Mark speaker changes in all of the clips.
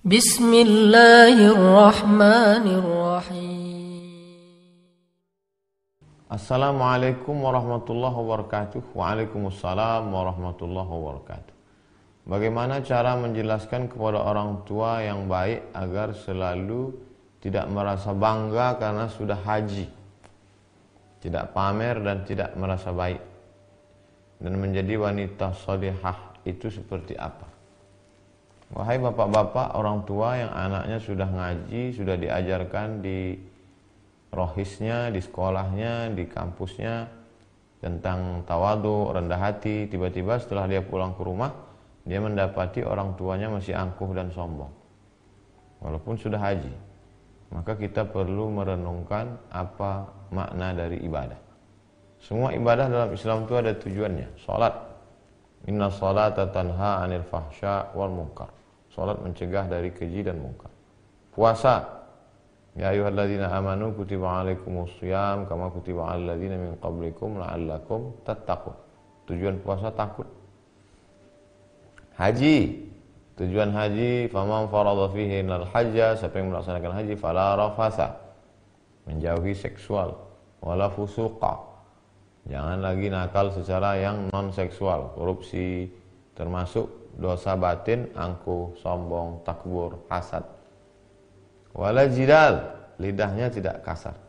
Speaker 1: Bismillahirrahmanirrahim.
Speaker 2: Assalamualaikum warahmatullahi wabarakatuh. Waalaikumsalam warahmatullahi wabarakatuh. Bagaimana cara menjelaskan kepada orang tua yang baik agar selalu tidak merasa bangga karena sudah haji, tidak pamer dan tidak merasa baik, dan menjadi wanita salihah itu seperti apa? Wahai bapak-bapak, orang tua yang anaknya sudah ngaji, sudah diajarkan di rohisnya, di sekolahnya, di kampusnya tentang tawadhu, rendah hati, tiba-tiba setelah dia pulang ke rumah, dia mendapati orang tuanya masih angkuh dan sombong walaupun sudah haji. Maka kita perlu merenungkan apa makna dari ibadah. Semua ibadah dalam Islam itu ada tujuannya. Salat, inna salata tanha 'anil fahsya wal munkar. Salat mencegah dari keji dan munkar. Puasa, ya ayyuhalladzina amanu kutiba 'alaikumusiyam kama kutiba 'alal ladzina min qablikum la'allakum tattaqun. Tujuan puasa takut. Haji, tujuan haji, faman farada fihi al hajja, siapa yang melaksanakan haji fala rafasa, menjauhi seksual, wala fusuqa, jangan lagi nakal secara yang non seksual, korupsi, termasuk dosa batin, angkuh, sombong, takbur, hasad. Wala jidal, lidahnya tidak kasar.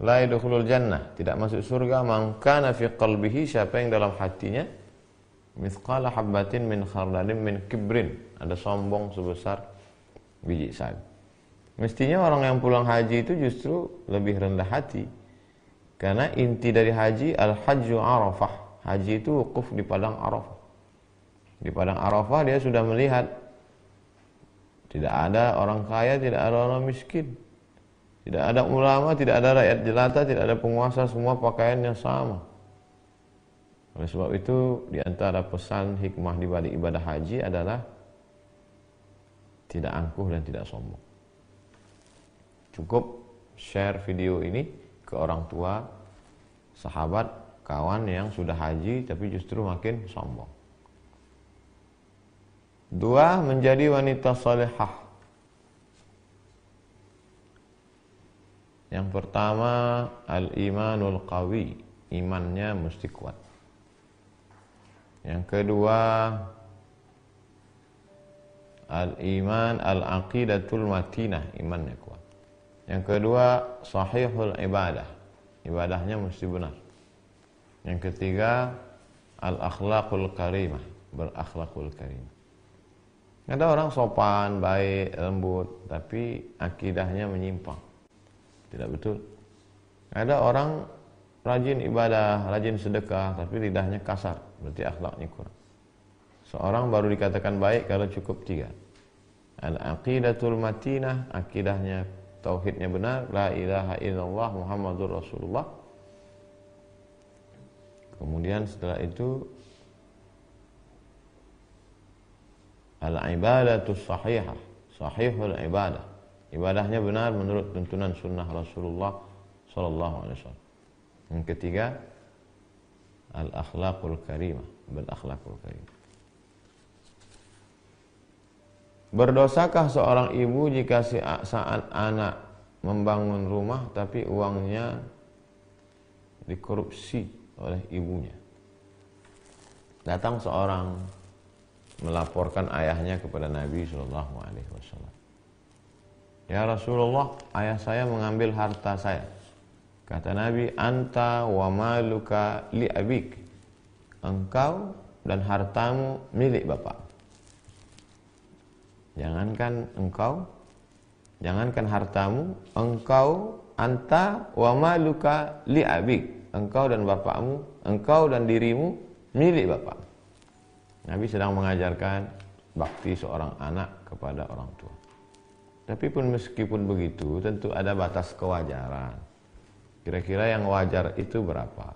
Speaker 2: La yadkhulul jannah, tidak masuk surga man kana fi qalbihi, siapa yang dalam hatinya mithqala habbatin min khardalin min kibrin, ada sombong sebesar biji sawi. Mestinya orang yang pulang haji itu justru lebih rendah hati, karena inti dari haji al-hajju arafah. Haji itu wukuf di padang Arafah. Di padang Arafah dia sudah melihat tidak ada orang kaya, tidak ada orang miskin, tidak ada ulama, tidak ada rakyat jelata, tidak ada penguasa, semua pakaiannya sama. Oleh sebab itu, di antara pesan hikmah di balik ibadah haji adalah tidak angkuh dan tidak sombong. Cukup share video ini ke orang tua, sahabat, kawan yang sudah haji tapi justru makin sombong. 2. Menjadi wanita salihah. Yang pertama, al-imanul qawi, imannya mesti kuat. Yang kedua, al-iman al-aqidatul matinah, imannya kuat. Yang kedua, sahihul ibadah, ibadahnya mesti benar. Yang ketiga, al-akhlaqul karimah, berakhlakul karimah. Ada orang sopan, baik, lembut, tapi akidahnya menyimpang, tidak betul. Ada orang rajin ibadah, rajin sedekah, tapi lidahnya kasar, berarti akhlaknya kurang. Seorang baru dikatakan baik kalau cukup 3. Al-aqidatul matinah, akidahnya, tauhidnya benar, la ilaha illallah Muhammadur Rasulullah. Kemudian setelah itu al-ibadatus sahihah, sahihul ibadah, ibadahnya benar menurut tuntunan sunnah Rasulullah sallallahu alaihi wasallam. Yang ketiga, al-akhlaqul karimah, berakhlakul karimah. Berdosakah seorang ibu jika saat anak membangun rumah tapi uangnya dikorupsi oleh ibunya? Datang seorang melaporkan ayahnya kepada Nabi sallallahu alaihi wasallam. Ya Rasulullah, ayah saya mengambil harta saya. Kata Nabi, anta wa maluka li abik, engkau dan hartamu milik bapak. Jangankan engkau, jangankan hartamu, engkau, anta wa maluka li abik, engkau dan bapakmu, engkau dan dirimu milik bapak. Nabi sedang mengajarkan bakti seorang anak kepada orang tua. Tapi pun meskipun begitu, tentu ada batas kewajaran. Kira-kira yang wajar itu berapa?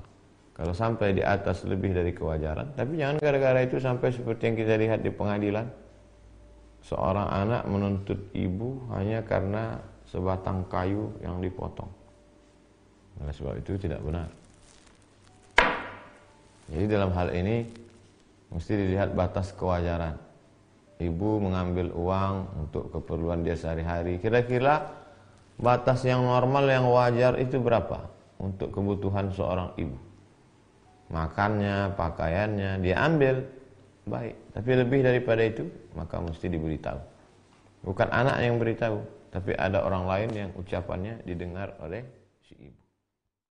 Speaker 2: Kalau sampai di atas lebih dari kewajaran, tapi jangan gara-gara itu sampai seperti yang kita lihat di pengadilan. Seorang anak menuntut ibu hanya karena sebatang kayu yang dipotong. Oleh sebab itu tidak benar. Jadi dalam hal ini mesti dilihat batas kewajaran. ibu mengambil uang untuk keperluan dia sehari-hari. Kira-kira batas yang normal, yang wajar itu berapa untuk kebutuhan seorang ibu? Makannya, pakaiannya, dia ambil, baik. Tapi lebih daripada itu, maka mesti diberitahu. Bukan anak yang beritahu, tapi ada orang lain yang ucapannya didengar oleh si ibu.